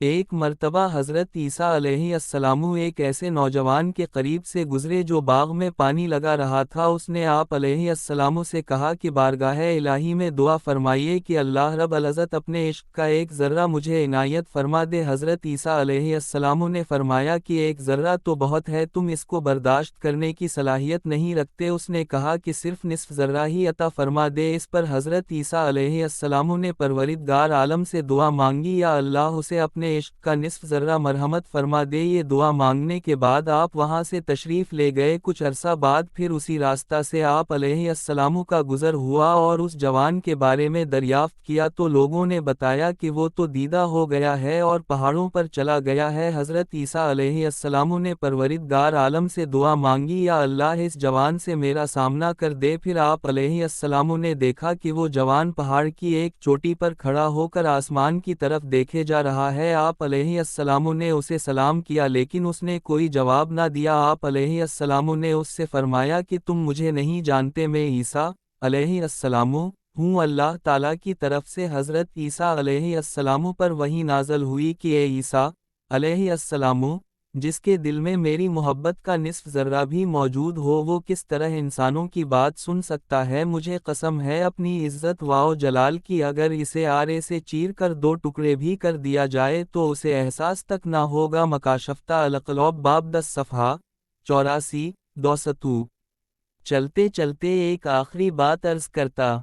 ایک مرتبہ حضرت عیسیٰ علیہ السلام ایک ایسے نوجوان کے قریب سے گزرے جو باغ میں پانی لگا رہا تھا۔ اس نے آپ علیہ السلام سے کہا کہ بارگاہ الہی میں دعا فرمائیے کہ اللہ رب العزت اپنے عشق کا ایک ذرہ مجھے عنایت فرما دے۔ حضرت عیسیٰ علیہ السلام نے فرمایا کہ ایک ذرہ تو بہت ہے، تم اس کو برداشت کرنے کی صلاحیت نہیں رکھتے۔ اس نے کہا کہ صرف نصف ذرہ ہی عطا فرما دے۔ اس پر حضرت عیسیٰ علیہ السلام نے پروردگار عالم سے دعا مانگی، یا اللہ اسے اپنے عشق کا نصف ذرہ مرحمت فرما دے۔ یہ دعا مانگنے کے بعد آپ وہاں سے تشریف لے گئے۔ کچھ عرصہ بعد پھر اسی راستہ سے آپ علیہ السلام کا گزر ہوا اور اس جوان کے بارے میں دریافت کیا تو لوگوں نے بتایا کہ وہ تو دیدہ ہو گیا ہے اور پہاڑوں پر چلا گیا ہے۔ حضرت عیسیٰ علیہ السلام نے پروردگار عالم سے دعا مانگی، یا اللہ اس جوان سے میرا سامنا کر دے۔ پھر آپ علیہ السلام نے دیکھا کہ وہ جوان پہاڑ کی ایک چوٹی پر کھڑا ہو کر آسمان کی طرف دیکھے جا رہا ہے۔ آپ علیہ السلام نے اسے سلام کیا لیکن اس نے کوئی جواب نہ دیا۔ آپ علیہ السلام نے اس سے فرمایا کہ تم مجھے نہیں جانتے، میں عیسیٰ علیہ السلام ہوں اللہ تعالیٰ کی طرف سے۔ حضرت عیسیٰ علیہ السلام پر وحی نازل ہوئی کہ اے عیسیٰ علیہ السلام، جس کے دل میں میری محبت کا نصف ذرہ بھی موجود ہو، وہ کس طرح انسانوں کی بات سن سکتا ہے؟ مجھے قسم ہے اپنی عزت و جلال کی، اگر اسے آرے سے چیر کر دو ٹکڑے بھی کر دیا جائے تو اسے احساس تک نہ ہوگا۔ مکاشفتہ القلوب باب 10 صفحہ 84 دوستو۔ چلتے چلتے ایک آخری بات عرض کرتا